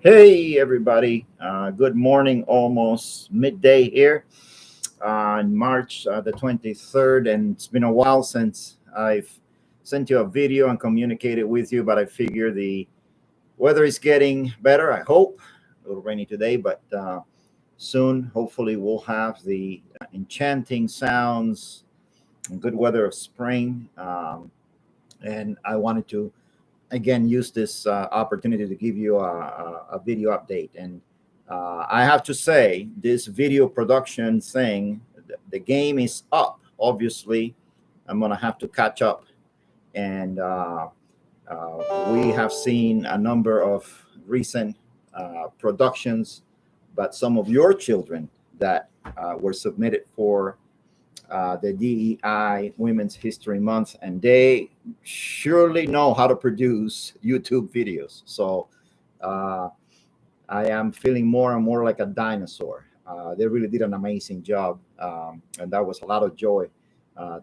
Hey, everybody. Good morning, almost midday here on March the 23rd. And it's been a while since I've sent you a video and communicated with you, but I figure the weather is getting better. I hope. A little rainy today, but soon, hopefully, we'll have the enchanting sounds and good weather of spring. And I wanted to again use this opportunity to give you a video update. And I have to say, this video production thing, the game is up. Obviously, I'm gonna have to catch up, and we have seen a number of recent productions, but some of your children that were submitted for the DEI Women's History Month, and they surely know how to produce YouTube videos. So uh, I am feeling more and more like a dinosaur. They really did an amazing job, and that was a lot of joy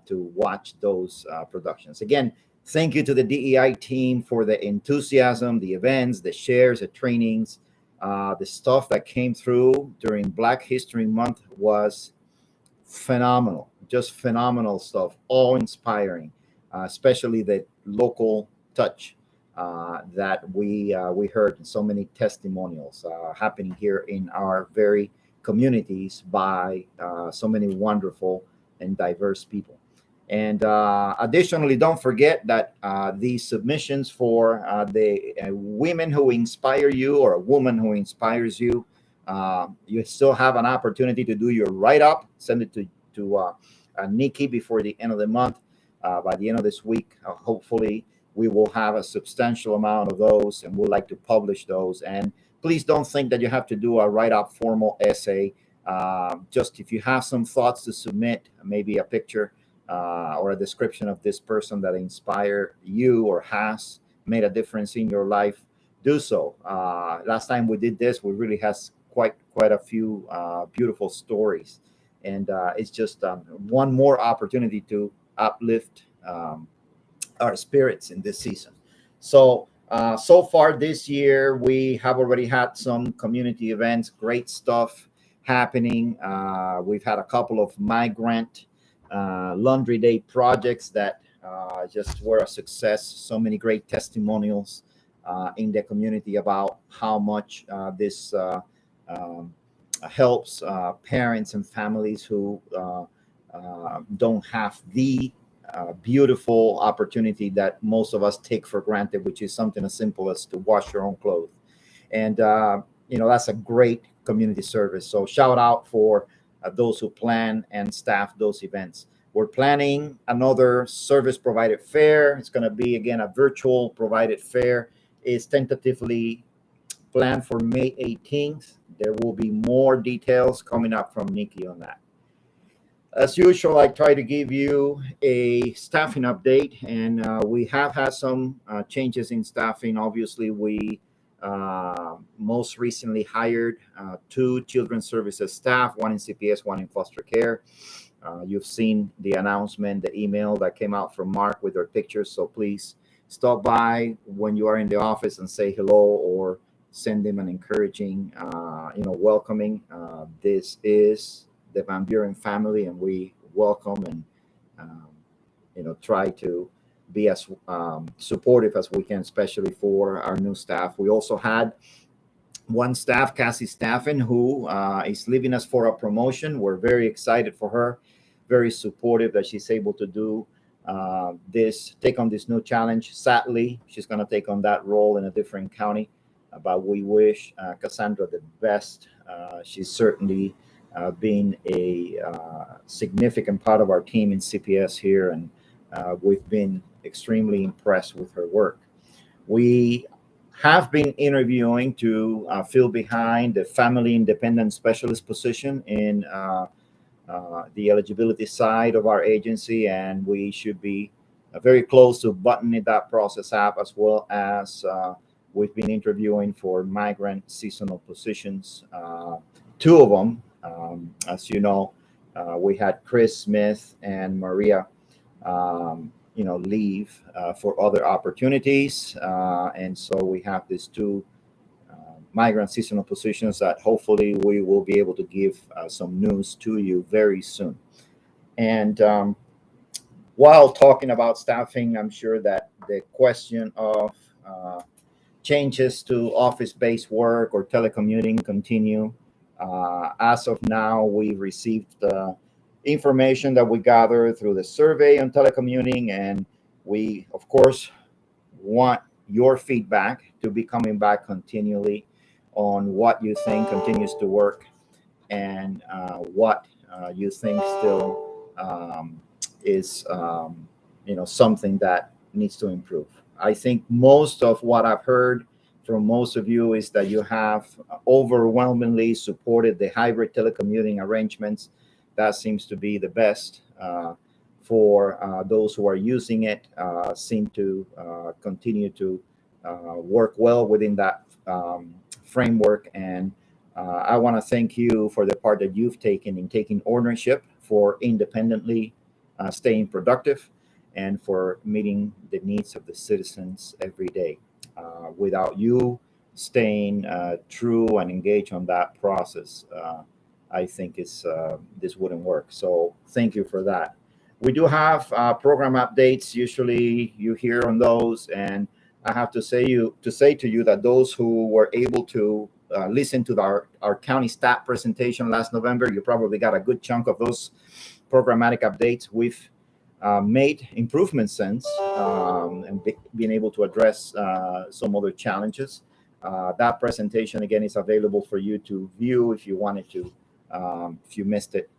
to watch those productions. Again, thank you to the DEI team for the enthusiasm, the events, the shares, the trainings. The stuff that came through during Black History Month was phenomenal, just phenomenal stuff, all inspiring, especially the local touch that we heard. So many testimonials happening here in our very communities by so many wonderful and diverse people. And additionally, don't forget that the submissions for the women who inspire you, or a woman who inspires you, you still have an opportunity to do your write up. Send it to Nikki before the end of the month. By the end of this week, hopefully, we will have a substantial amount of those, and we'd like to publish those. And please don't think that you have to do a write up formal essay. Just if you have some thoughts to submit, maybe a picture or a description of this person that inspired you or has made a difference in your life, do so. Last time we did this, we really has quite a few beautiful stories, and it's just one more opportunity to uplift our spirits in this season. So far this year, we have already had some community events, great stuff happening. We've had a couple of migrant laundry day projects that just were a success. So many great testimonials in the community about how much this um, helps parents and families who don't have the beautiful opportunity that most of us take for granted, which is something as simple as to wash your own clothes. And, that's a great community service. So, shout out for those who plan and staff those events. We're planning another service provided fair. It's going to be, again, a virtual provided fair. It's tentatively planned for May 18th. There will be more details coming up from Nikki on that. As usual, I try to give you a staffing update, and we have had some changes in staffing. Obviously, we most recently hired two children's services staff, one in CPS, one in foster care. You've seen the announcement, the email that came out from Mark with their pictures. So please stop by when you are in the office and say hello, or send them an encouraging, welcoming. This is the Van Buren family, and we welcome and um, try to be as supportive as we can, especially for our new staff. We also had one staff, Cassie Staffen, who is leaving us for a promotion. We're very excited for her, very supportive that she's able to do take on this new challenge. Sadly, she's going to take on that role in a different county, but we wish Cassandra the best. She's certainly been a significant part of our team in CPS here, and we've been extremely impressed with her work. We have been interviewing to fill behind the family independent specialist position in the eligibility side of our agency, and we should be very close to buttoning that process up, as well as we've been interviewing for migrant seasonal positions. Two of them, as you know, we had Chris Smith and Maria leave for other opportunities. And so we have these two migrant seasonal positions that hopefully we will be able to give some news to you very soon. And while talking about staffing, I'm sure that the question of changes to office-based work or telecommuting continue. As of now, we received information that we gathered through the survey on telecommuting, and we, of course, want your feedback to be coming back continually on what you think continues to work and what you think still is something that needs to improve. I think most of what I've heard from most of you is that you have overwhelmingly supported the hybrid telecommuting arrangements. That seems to be the best for those who are using it. Seem to continue to work well within that framework. And I want to thank you for the part that you've taken in taking ownership for independently staying productive and for meeting the needs of the citizens every day. Without you staying true and engaged on that process, I think this wouldn't work. So thank you for that. We do have program updates. Usually you hear on those, and I have to say to you that those who were able to listen to our county staff presentation last November, you probably got a good chunk of those programmatic updates. We've made improvements since and being able to address some other challenges. That presentation, again, is available for you to view if you wanted to, if you missed it.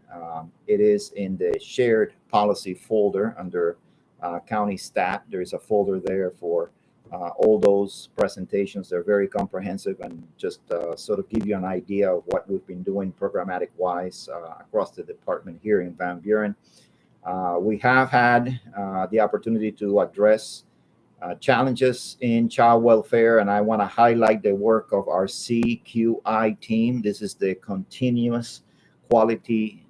It is in the shared policy folder under county staff. There is a folder there for all those presentations. They're very comprehensive and just sort of give you an idea of what we've been doing programmatic wise across the department here in Van Buren. We have had the opportunity to address challenges in child welfare, and I want to highlight the work of our CQI team. This is the continuous quality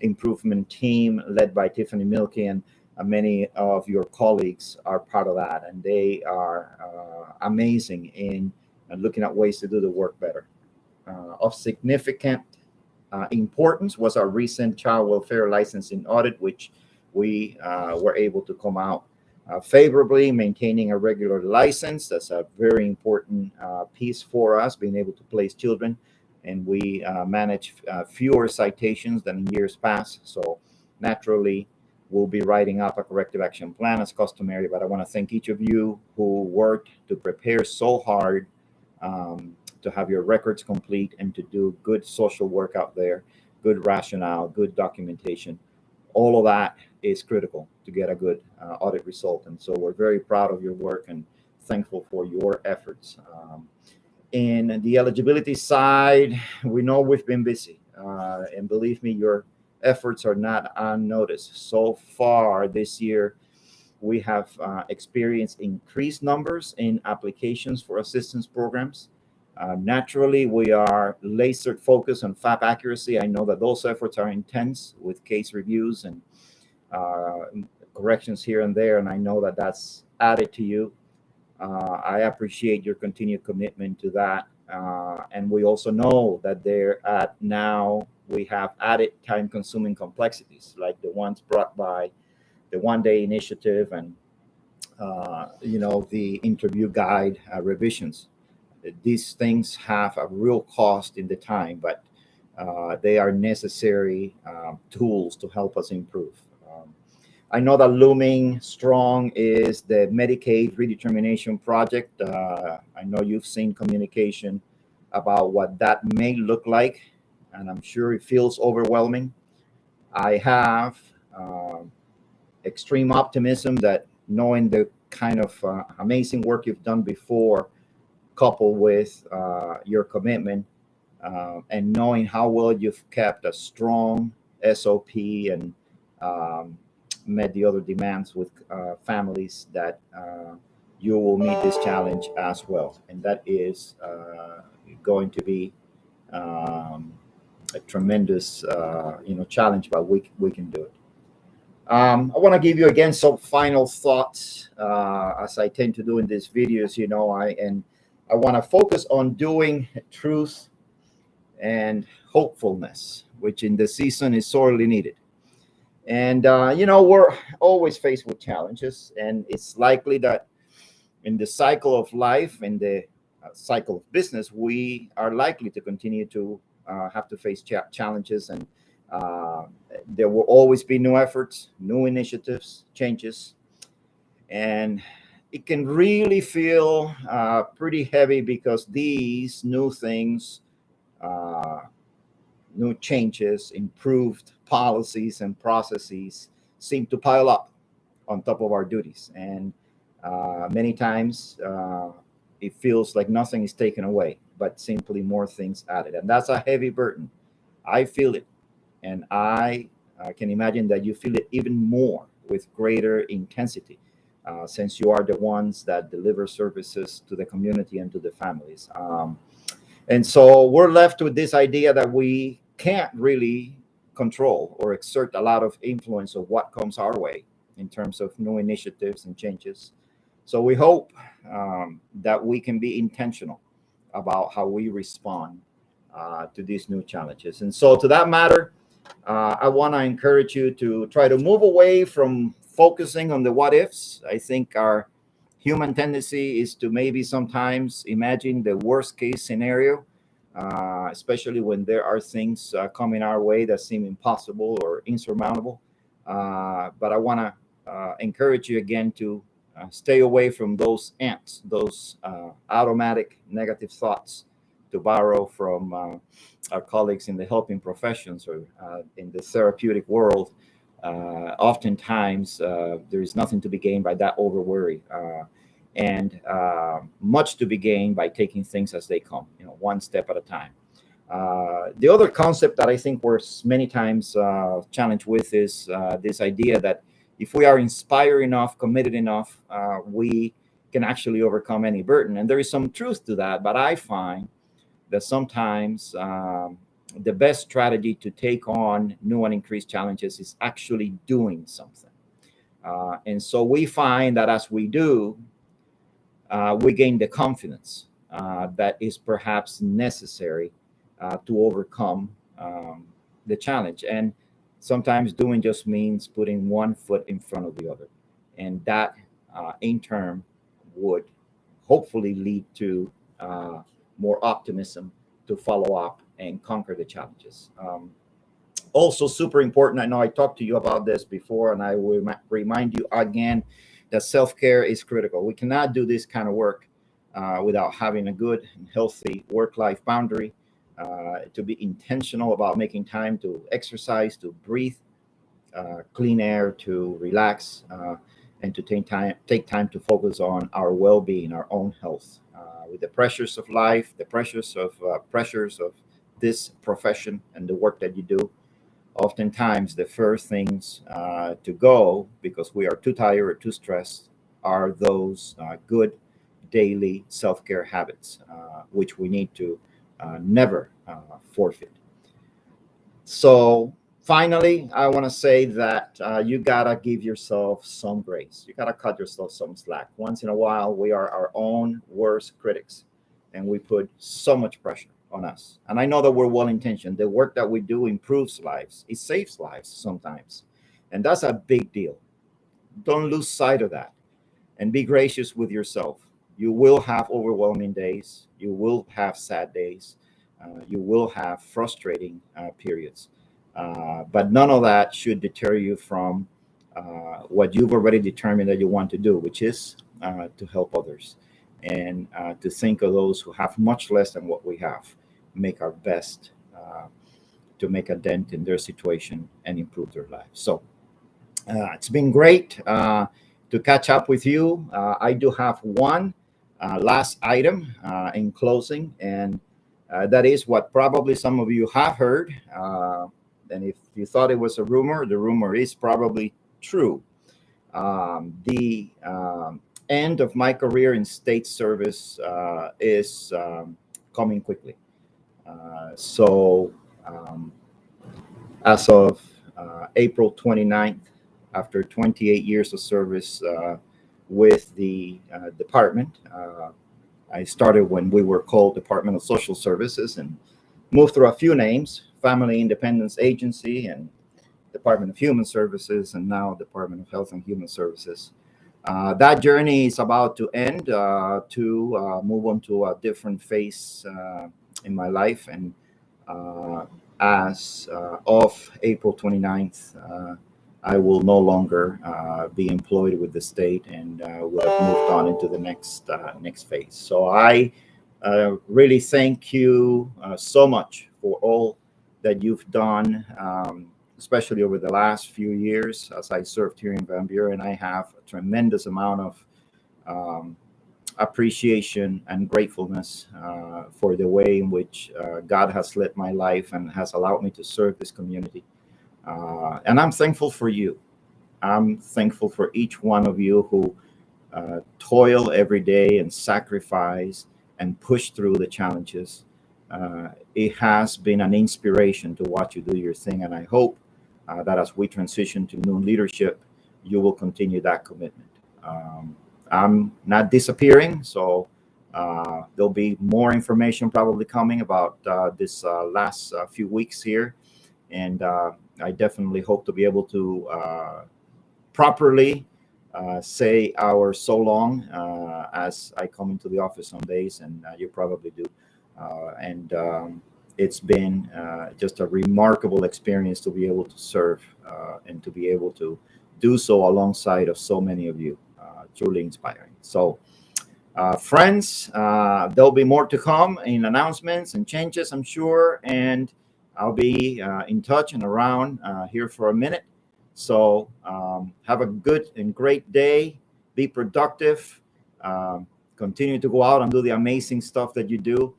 improvement team led by Tiffany Milkey, and many of your colleagues are part of that, and they are amazing in looking at ways to do the work better. Of significant importance was our recent child welfare licensing audit, which we were able to come out favorably, maintaining a regular license. That's a very important piece for us, being able to place children, and we manage fewer citations than in years past. So naturally, we'll be writing up a corrective action plan as customary, but I want to thank each of you who worked to prepare so hard to have your records complete and to do good social work out there, good rationale, good documentation. All of that is critical to get a good audit result. And so we're very proud of your work and thankful for your efforts. In the eligibility side, we know we've been busy. And believe me, your efforts are not unnoticed. So far this year, we have experienced increased numbers in applications for assistance programs. Naturally, we are laser focused on FAP accuracy. I know that those efforts are intense with case reviews and corrections here and there, and I know that that's added to you. I appreciate your continued commitment to that. And we also know that we have added time-consuming complexities like the ones brought by the one-day initiative and the interview guide revisions. These things have a real cost in the time, but they are necessary tools to help us improve. I know that looming strong is the Medicaid redetermination project. I know you've seen communication about what that may look like, and I'm sure it feels overwhelming. I have extreme optimism that knowing the kind of amazing work you've done before, coupled with your commitment and knowing how well you've kept a strong SOP and met the other demands with families, that you will meet this challenge as well. And that is going to be a tremendous challenge, but we can do it. I want to give you again some final thoughts, as I tend to do in these videos. I want to focus on doing truth and hopefulness, which in the season is sorely needed. And, we're always faced with challenges, and it's likely that in the cycle of life, in the cycle of business, we are likely to continue to have to face challenges, and uh, there will always be new efforts, new initiatives, changes, and it can really feel pretty heavy because these new things, uh, new changes, improved policies and processes seem to pile up on top of our duties. And many times it feels like nothing is taken away, but simply more things added. And that's a heavy burden. I feel it. And I can imagine that you feel it even more with greater intensity since you are the ones that deliver services to the community and to the families. And so we're left with this idea that we can't really control or exert a lot of influence of what comes our way in terms of new initiatives and changes. So we hope that we can be intentional about how we respond to these new challenges. And so, to that matter, I want to encourage you to try to move away from focusing on the what ifs. I think our human tendency is to maybe sometimes imagine the worst case scenario, especially when there are things coming our way that seem impossible or insurmountable. But I want to encourage you again to stay away from those ants, those automatic negative thoughts, to borrow from our colleagues in the helping professions or in the therapeutic world. Oftentimes, there is nothing to be gained by that over worry, and much to be gained by taking things as they come, one step at a time. The other concept that I think we're many times challenged with is this idea that if we are inspired enough, committed enough, we can actually overcome any burden. And there is some truth to that, but I find that sometimes the best strategy to take on new and increased challenges is actually doing something. And so we find that as we do, we gain the confidence that is perhaps necessary to overcome the challenge. And sometimes doing just means putting one foot in front of the other. And that, in turn, would hopefully lead to more optimism to follow up and conquer the challenges. Also, super important, I know I talked to you about this before, and I will remind you again that self care is critical. We cannot do this kind of work without having a good and healthy work life boundary, to be intentional about making time to exercise, to breathe clean air, to relax, and to take time to focus on our well-being, our own health. With the pressures of life, the pressures of this profession and the work that you do, oftentimes the first things to go because we are too tired or too stressed are those good daily self-care habits, which we need to never forfeit. So finally, I want to say that you gotta give yourself some grace. You gotta cut yourself some slack. Once in a while, we are our own worst critics, and we put so much pressure on us. And I know that we're well intentioned. The work that we do improves lives. It saves lives sometimes, and that's a big deal. Don't lose sight of that, and be gracious with yourself. You will have overwhelming days. You will have sad days. You will have frustrating periods. But none of that should deter you from what you've already determined that you want to do, which is to help others and to think of those who have much less than what we have, make our best to make a dent in their situation and improve their lives. So it's been great to catch up with you. I do have one last item in closing, and that is what probably some of you have heard. And if you thought it was a rumor, the rumor is probably true. The end of my career in state service is coming quickly. So as of April 29th, after 28 years of service with the department, I started when we were called Department of Social Services and moved through a few names: Family Independence Agency and Department of Human Services, and now Department of Health and Human Services. That journey is about to end, to move on to a different phase in my life. And as of April 29th, I will no longer be employed with the state and will have moved on into the next phase. So I really thank you so much for all that you've done, especially over the last few years as I served here in Van Buren. I have a tremendous amount of appreciation and gratefulness for the way in which God has led my life and has allowed me to serve this community. And I'm thankful for you. I'm thankful for each one of you who toil every day and sacrifice and push through the challenges. It has been an inspiration to watch you do your thing, and I hope that as we transition to new leadership, you will continue that commitment. I'm not disappearing, so there'll be more information probably coming about this last few weeks here, and I definitely hope to be able to properly say our so long as I come into the office some days, and you probably do. And it's been just a remarkable experience to be able to serve and to be able to do so alongside of so many of you. Truly inspiring. So, friends, there'll be more to come in announcements and changes, I'm sure, and I'll be in touch and around here for a minute. So have a good and great day. Be productive. Continue to go out and do the amazing stuff that you do.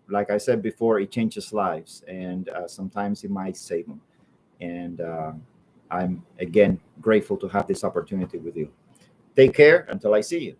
Like I said before, it changes lives, and sometimes it might save them. And I'm again grateful to have this opportunity with you. Take care until I see you.